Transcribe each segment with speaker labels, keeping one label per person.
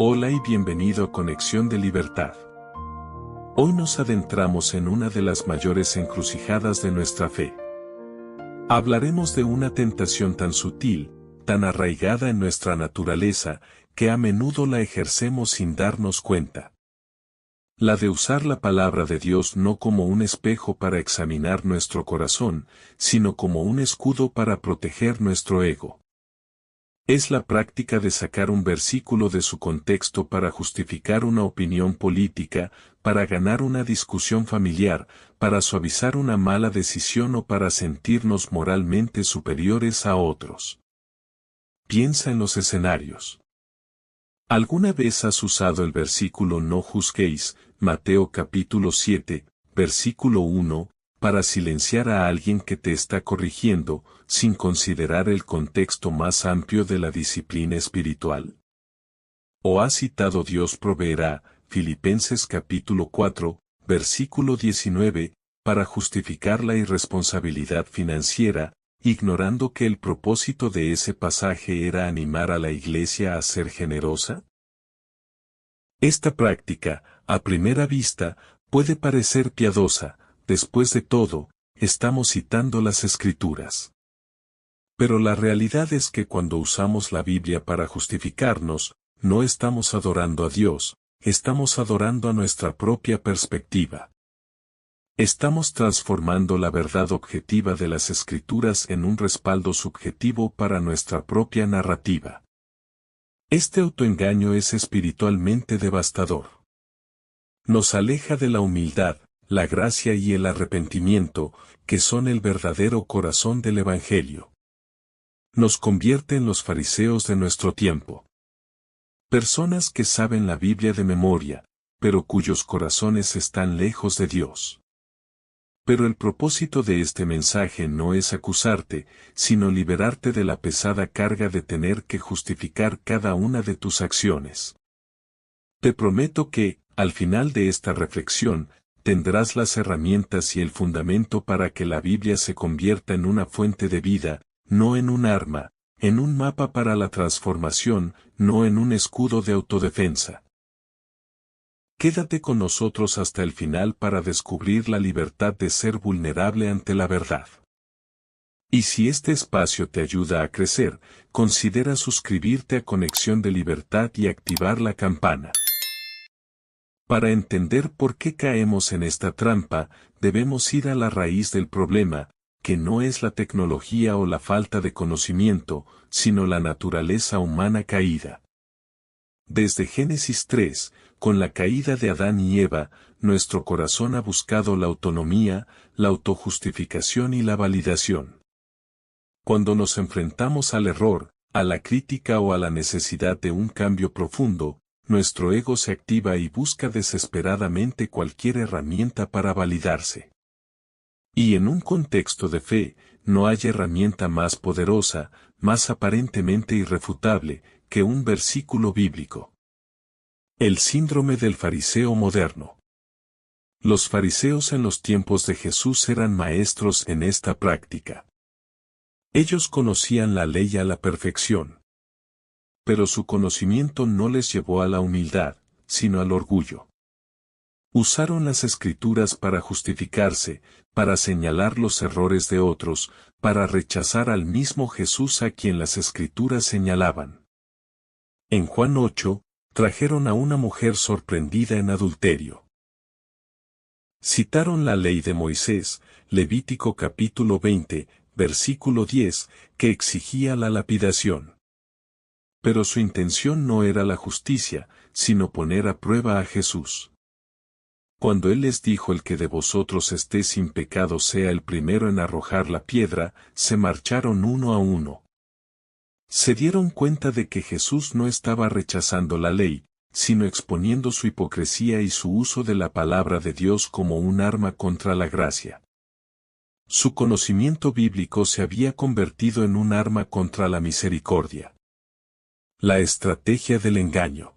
Speaker 1: Hola y bienvenido a Conexión de Libertad. Hoy nos adentramos en una de las mayores encrucijadas de nuestra fe. Hablaremos de una tentación tan sutil, tan arraigada en nuestra naturaleza, que a menudo la ejercemos sin darnos cuenta. La de usar la palabra de Dios no como un espejo para examinar nuestro corazón, sino como un escudo para proteger nuestro ego. Es la práctica de sacar un versículo de su contexto para justificar una opinión política, para ganar una discusión familiar, para suavizar una mala decisión o para sentirnos moralmente superiores a otros. Piensa en los escenarios. ¿Alguna vez has usado el versículo no juzguéis, Mateo capítulo 7, versículo 1, para silenciar a alguien que te está corrigiendo, sin considerar el contexto más amplio de la disciplina espiritual? ¿O has citado Dios proveerá, Filipenses capítulo 4, versículo 19, para justificar la irresponsabilidad financiera, ignorando que el propósito de ese pasaje era animar a la iglesia a ser generosa? Esta práctica, a primera vista, puede parecer piadosa. Después de todo, estamos citando las Escrituras. Pero la realidad es que cuando usamos la Biblia para justificarnos, no estamos adorando a Dios, estamos adorando a nuestra propia perspectiva. Estamos transformando la verdad objetiva de las Escrituras en un respaldo subjetivo para nuestra propia narrativa. Este autoengaño es espiritualmente devastador. Nos aleja de la humildad, la gracia y el arrepentimiento, que son el verdadero corazón del Evangelio. Nos convierte en los fariseos de nuestro tiempo. Personas que saben la Biblia de memoria, pero cuyos corazones están lejos de Dios. Pero el propósito de este mensaje no es acusarte, sino liberarte de la pesada carga de tener que justificar cada una de tus acciones. Te prometo que, al final de esta reflexión, tendrás las herramientas y el fundamento para que la Biblia se convierta en una fuente de vida, no en un arma, en un mapa para la transformación, no en un escudo de autodefensa. Quédate con nosotros hasta el final para descubrir la libertad de ser vulnerable ante la verdad. Y si este espacio te ayuda a crecer, considera suscribirte a Conexión de Libertad y activar la campana. Para entender por qué caemos en esta trampa, debemos ir a la raíz del problema, que no es la tecnología o la falta de conocimiento, sino la naturaleza humana caída. Desde Génesis 3, con la caída de Adán y Eva, nuestro corazón ha buscado la autonomía, la autojustificación y la validación. Cuando nos enfrentamos al error, a la crítica o a la necesidad de un cambio profundo, nuestro ego se activa y busca desesperadamente cualquier herramienta para validarse. Y en un contexto de fe, no hay herramienta más poderosa, más aparentemente irrefutable, que un versículo bíblico. El síndrome del fariseo moderno. Los fariseos en los tiempos de Jesús eran maestros en esta práctica. Ellos conocían la ley a la perfección. Pero su conocimiento no les llevó a la humildad, sino al orgullo. Usaron las Escrituras para justificarse, para señalar los errores de otros, para rechazar al mismo Jesús a quien las Escrituras señalaban. En Juan 8, trajeron a una mujer sorprendida en adulterio. Citaron la ley de Moisés, Levítico capítulo 20, versículo 10, que exigía la lapidación. Pero su intención no era la justicia, sino poner a prueba a Jesús. Cuando Él les dijo el que de vosotros esté sin pecado sea el primero en arrojar la piedra, se marcharon uno a uno. Se dieron cuenta de que Jesús no estaba rechazando la ley, sino exponiendo su hipocresía y su uso de la palabra de Dios como un arma contra la gracia. Su conocimiento bíblico se había convertido en un arma contra la misericordia. La estrategia del engaño.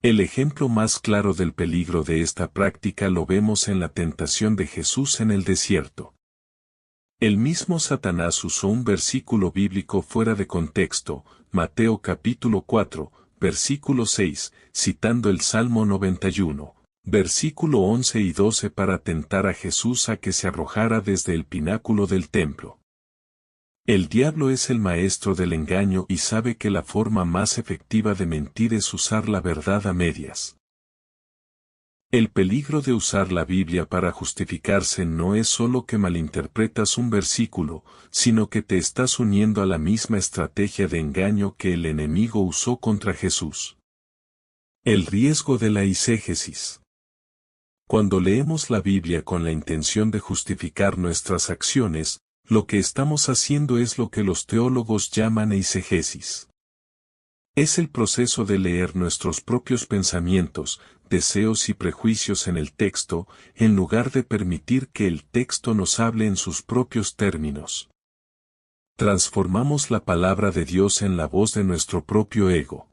Speaker 1: El ejemplo más claro del peligro de esta práctica lo vemos en la tentación de Jesús en el desierto. El mismo Satanás usó un versículo bíblico fuera de contexto, Mateo capítulo 4, versículo 6, citando el Salmo 91, versículo 11 y 12 para tentar a Jesús a que se arrojara desde el pináculo del templo. El diablo es el maestro del engaño y sabe que la forma más efectiva de mentir es usar la verdad a medias. El peligro de usar la Biblia para justificarse no es solo que malinterpretas un versículo, sino que te estás uniendo a la misma estrategia de engaño que el enemigo usó contra Jesús. El riesgo de la eisegesis. Cuando leemos la Biblia con la intención de justificar nuestras acciones, lo que estamos haciendo es lo que los teólogos llaman eisegesis. Es el proceso de leer nuestros propios pensamientos, deseos y prejuicios en el texto, en lugar de permitir que el texto nos hable en sus propios términos. Transformamos la palabra de Dios en la voz de nuestro propio ego.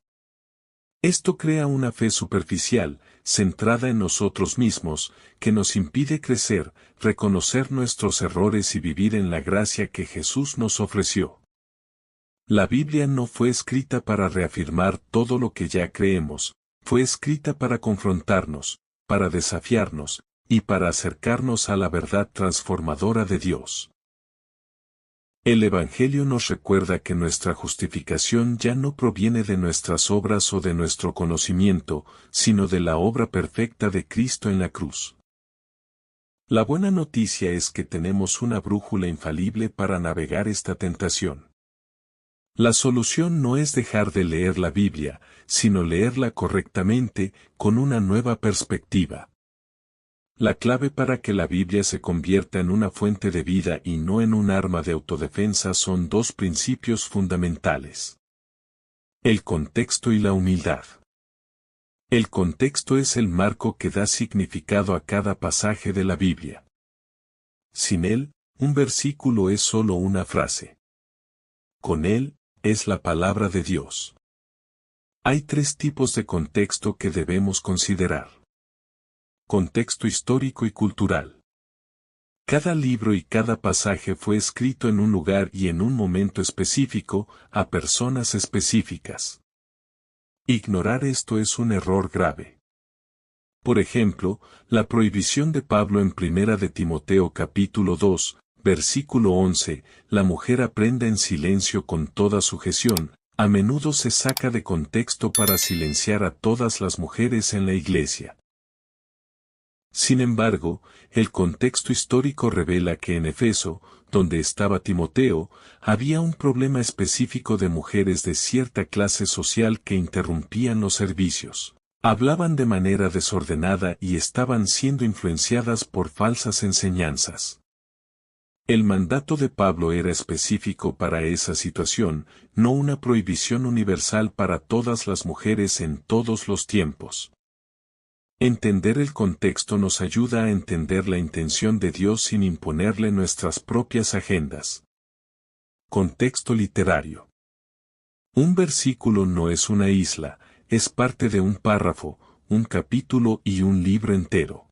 Speaker 1: Esto crea una fe superficial, centrada en nosotros mismos, que nos impide crecer, reconocer nuestros errores y vivir en la gracia que Jesús nos ofreció. La Biblia no fue escrita para reafirmar todo lo que ya creemos, fue escrita para confrontarnos, para desafiarnos, y para acercarnos a la verdad transformadora de Dios. El Evangelio nos recuerda que nuestra justificación ya no proviene de nuestras obras o de nuestro conocimiento, sino de la obra perfecta de Cristo en la cruz. La buena noticia es que tenemos una brújula infalible para navegar esta tentación. La solución no es dejar de leer la Biblia, sino leerla correctamente, con una nueva perspectiva. La clave para que la Biblia se convierta en una fuente de vida y no en un arma de autodefensa son dos principios fundamentales: el contexto y la humildad. El contexto es el marco que da significado a cada pasaje de la Biblia. Sin él, un versículo es solo una frase. Con él, es la palabra de Dios. Hay tres tipos de contexto que debemos considerar. Contexto histórico y cultural. Cada libro y cada pasaje fue escrito en un lugar y en un momento específico, a personas específicas. Ignorar esto es un error grave. Por ejemplo, la prohibición de Pablo en 1 de Timoteo capítulo 2, versículo 11, la mujer aprenda en silencio con toda sujeción, a menudo se saca de contexto para silenciar a todas las mujeres en la iglesia. Sin embargo, el contexto histórico revela que en Efeso, donde estaba Timoteo, había un problema específico de mujeres de cierta clase social que interrumpían los servicios, hablaban de manera desordenada y estaban siendo influenciadas por falsas enseñanzas. El mandato de Pablo era específico para esa situación, no una prohibición universal para todas las mujeres en todos los tiempos. Entender el contexto nos ayuda a entender la intención de Dios sin imponerle nuestras propias agendas. Contexto literario. Un versículo no es una isla, es parte de un párrafo, un capítulo y un libro entero.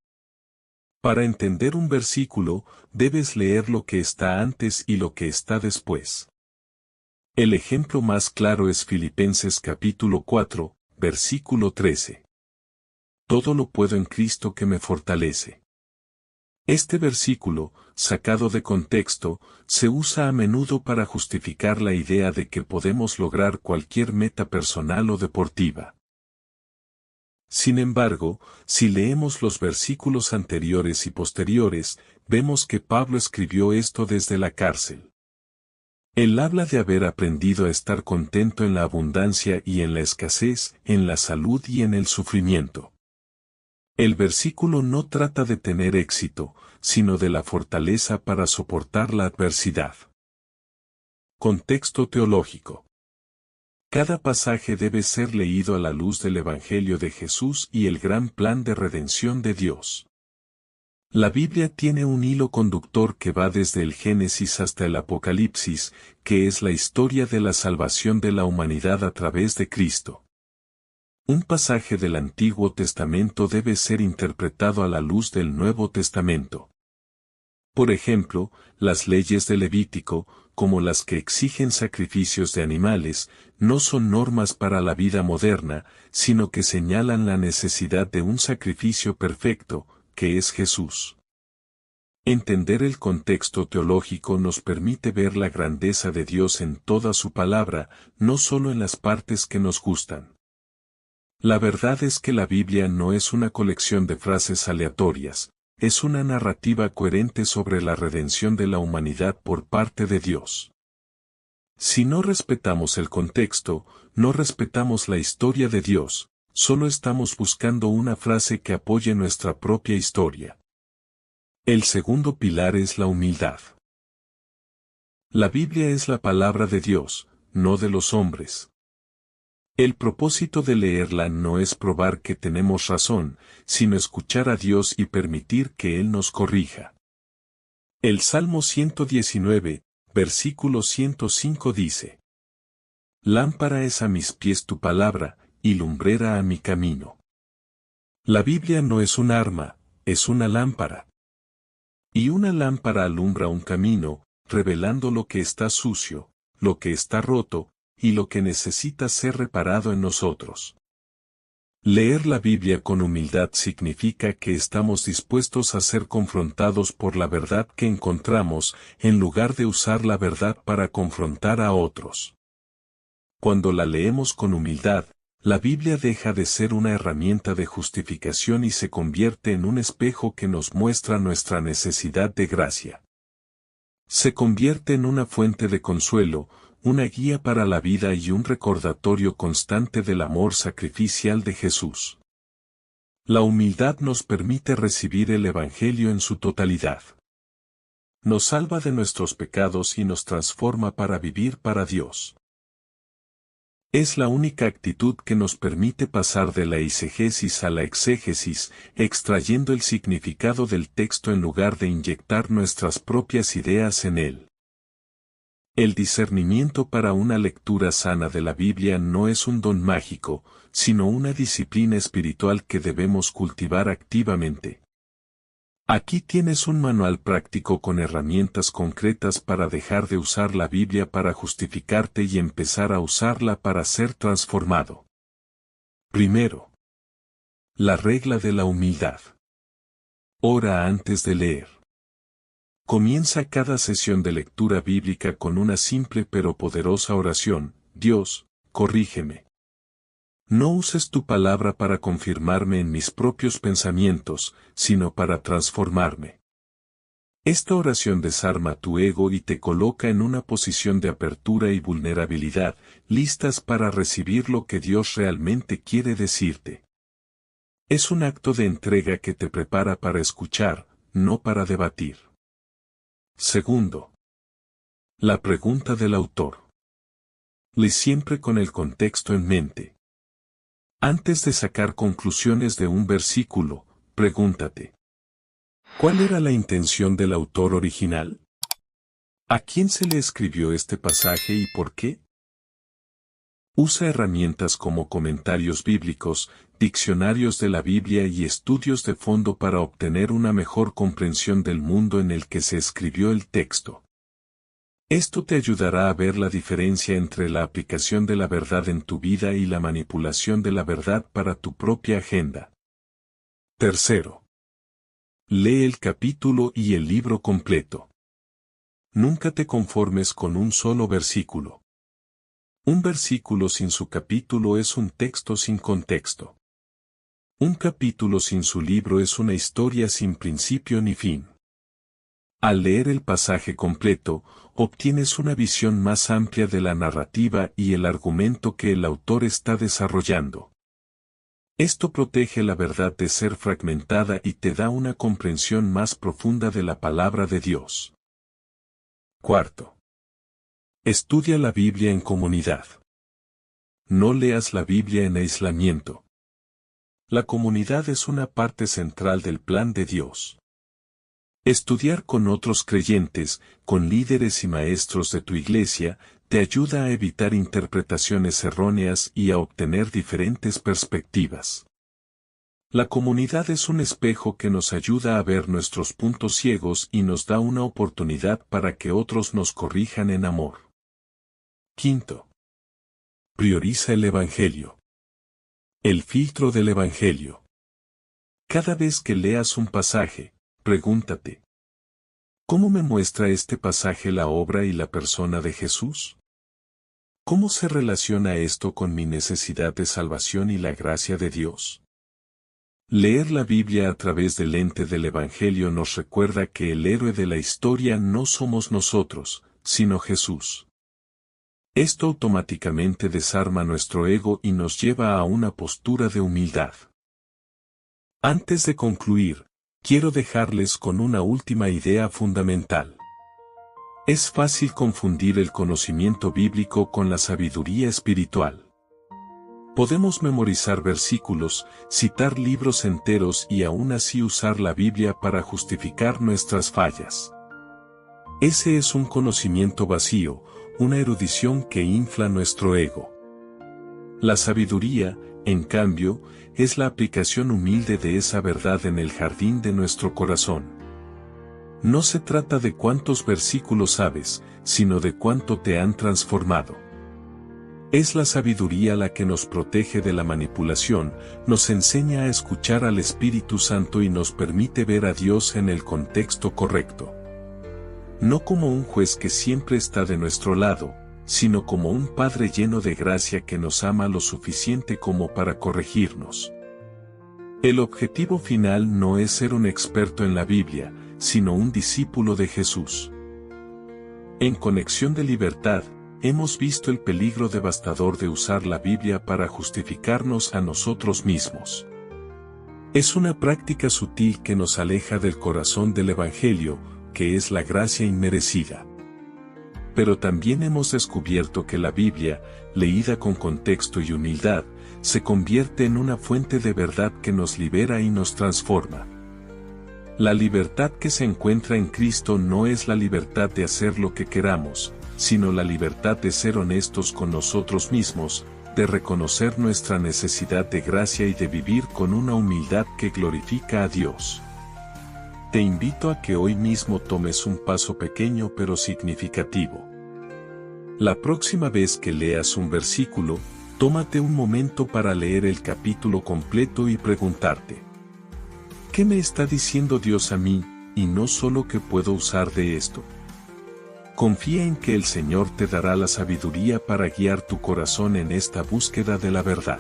Speaker 1: Para entender un versículo, debes leer lo que está antes y lo que está después. El ejemplo más claro es Filipenses capítulo 4, versículo 13. Todo lo puedo en Cristo que me fortalece. Este versículo, sacado de contexto, se usa a menudo para justificar la idea de que podemos lograr cualquier meta personal o deportiva. Sin embargo, si leemos los versículos anteriores y posteriores, vemos que Pablo escribió esto desde la cárcel. Él habla de haber aprendido a estar contento en la abundancia y en la escasez, en la salud y en el sufrimiento. El versículo no trata de tener éxito, sino de la fortaleza para soportar la adversidad. Contexto teológico. Cada pasaje debe ser leído a la luz del Evangelio de Jesús y el gran plan de redención de Dios. La Biblia tiene un hilo conductor que va desde el Génesis hasta el Apocalipsis, que es la historia de la salvación de la humanidad a través de Cristo. Un pasaje del Antiguo Testamento debe ser interpretado a la luz del Nuevo Testamento. Por ejemplo, las leyes de Levítico, como las que exigen sacrificios de animales, no son normas para la vida moderna, sino que señalan la necesidad de un sacrificio perfecto, que es Jesús. Entender el contexto teológico nos permite ver la grandeza de Dios en toda su palabra, no solo en las partes que nos gustan. La verdad es que la Biblia no es una colección de frases aleatorias, es una narrativa coherente sobre la redención de la humanidad por parte de Dios. Si no respetamos el contexto, no respetamos la historia de Dios, solo estamos buscando una frase que apoye nuestra propia historia. El segundo pilar es la humildad. La Biblia es la palabra de Dios, no de los hombres. El propósito de leerla no es probar que tenemos razón, sino escuchar a Dios y permitir que Él nos corrija. El Salmo 119, versículo 105 dice: Lámpara es a mis pies tu palabra, y lumbrera a mi camino. La Biblia no es un arma, es una lámpara. Y una lámpara alumbra un camino, revelando lo que está sucio, lo que está roto, y lo que necesita ser reparado en nosotros. Leer la Biblia con humildad significa que estamos dispuestos a ser confrontados por la verdad que encontramos, en lugar de usar la verdad para confrontar a otros. Cuando la leemos con humildad, la Biblia deja de ser una herramienta de justificación y se convierte en un espejo que nos muestra nuestra necesidad de gracia. Se convierte en una fuente de consuelo, una guía para la vida y un recordatorio constante del amor sacrificial de Jesús. La humildad nos permite recibir el Evangelio en su totalidad. Nos salva de nuestros pecados y nos transforma para vivir para Dios. Es la única actitud que nos permite pasar de la eisegesis a la exégesis, extrayendo el significado del texto en lugar de inyectar nuestras propias ideas en él. El discernimiento para una lectura sana de la Biblia no es un don mágico, sino una disciplina espiritual que debemos cultivar activamente. Aquí tienes un manual práctico con herramientas concretas para dejar de usar la Biblia para justificarte y empezar a usarla para ser transformado. Primero, la regla de la humildad. Ora antes de leer. Comienza cada sesión de lectura bíblica con una simple pero poderosa oración: Dios, corrígeme. No uses tu palabra para confirmarme en mis propios pensamientos, sino para transformarme. Esta oración desarma tu ego y te coloca en una posición de apertura y vulnerabilidad, listas para recibir lo que Dios realmente quiere decirte. Es un acto de entrega que te prepara para escuchar, no para debatir. Segundo, la pregunta del autor. Lee siempre con el contexto en mente. Antes de sacar conclusiones de un versículo, pregúntate: ¿cuál era la intención del autor original? ¿A quién se le escribió este pasaje y por qué? Usa herramientas como comentarios bíblicos, diccionarios de la Biblia y estudios de fondo para obtener una mejor comprensión del mundo en el que se escribió el texto. Esto te ayudará a ver la diferencia entre la aplicación de la verdad en tu vida y la manipulación de la verdad para tu propia agenda. Tercero, lee el capítulo y el libro completo. Nunca te conformes con un solo versículo. Un versículo sin su capítulo es un texto sin contexto. Un capítulo sin su libro es una historia sin principio ni fin. Al leer el pasaje completo, obtienes una visión más amplia de la narrativa y el argumento que el autor está desarrollando. Esto protege la verdad de ser fragmentada y te da una comprensión más profunda de la palabra de Dios. Cuarto, estudia la Biblia en comunidad. No leas la Biblia en aislamiento. La comunidad es una parte central del plan de Dios. Estudiar con otros creyentes, con líderes y maestros de tu iglesia, te ayuda a evitar interpretaciones erróneas y a obtener diferentes perspectivas. La comunidad es un espejo que nos ayuda a ver nuestros puntos ciegos y nos da una oportunidad para que otros nos corrijan en amor. Quinto. Prioriza el Evangelio. El filtro del Evangelio. Cada vez que leas un pasaje, pregúntate: ¿cómo me muestra este pasaje la obra y la persona de Jesús? ¿Cómo se relaciona esto con mi necesidad de salvación y la gracia de Dios? Leer la Biblia a través del lente del Evangelio nos recuerda que el héroe de la historia no somos nosotros, sino Jesús. Esto automáticamente desarma nuestro ego y nos lleva a una postura de humildad. Antes de concluir, quiero dejarles con una última idea fundamental. Es fácil confundir el conocimiento bíblico con la sabiduría espiritual. Podemos memorizar versículos, citar libros enteros y aún así usar la Biblia para justificar nuestras fallas. Ese es un conocimiento vacío, una erudición que infla nuestro ego. La sabiduría, en cambio, es la aplicación humilde de esa verdad en el jardín de nuestro corazón. No se trata de cuántos versículos sabes, sino de cuánto te han transformado. Es la sabiduría la que nos protege de la manipulación, nos enseña a escuchar al Espíritu Santo y nos permite ver a Dios en el contexto correcto. No como un juez que siempre está de nuestro lado, sino como un Padre lleno de gracia que nos ama lo suficiente como para corregirnos. El objetivo final no es ser un experto en la Biblia, sino un discípulo de Jesús. En Conexión de Libertad, hemos visto el peligro devastador de usar la Biblia para justificarnos a nosotros mismos. Es una práctica sutil que nos aleja del corazón del Evangelio, que es la gracia inmerecida. Pero también hemos descubierto que la Biblia, leída con contexto y humildad, se convierte en una fuente de verdad que nos libera y nos transforma. La libertad que se encuentra en Cristo no es la libertad de hacer lo que queramos, sino la libertad de ser honestos con nosotros mismos, de reconocer nuestra necesidad de gracia y de vivir con una humildad que glorifica a Dios. Te invito a que hoy mismo tomes un paso pequeño pero significativo. La próxima vez que leas un versículo, tómate un momento para leer el capítulo completo y preguntarte: ¿qué me está diciendo Dios a mí, y no solo qué puedo usar de esto? Confía en que el Señor te dará la sabiduría para guiar tu corazón en esta búsqueda de la verdad.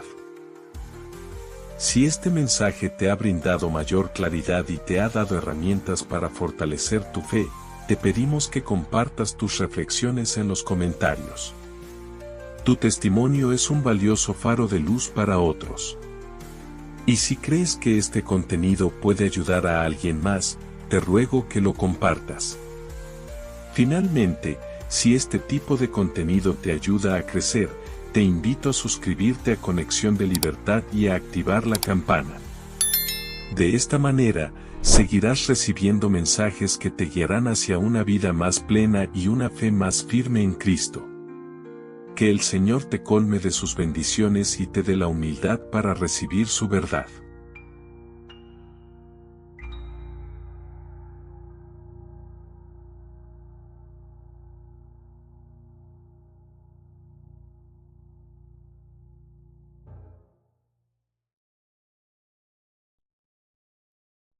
Speaker 1: Si este mensaje te ha brindado mayor claridad y te ha dado herramientas para fortalecer tu fe, te pedimos que compartas tus reflexiones en los comentarios. Tu testimonio es un valioso faro de luz para otros. Y si crees que este contenido puede ayudar a alguien más, te ruego que lo compartas. Finalmente, si este tipo de contenido te ayuda a crecer, te invito a suscribirte a Conexión de Libertad y a activar la campana. De esta manera, seguirás recibiendo mensajes que te guiarán hacia una vida más plena y una fe más firme en Cristo. Que el Señor te colme de sus bendiciones y te dé la humildad para recibir su verdad.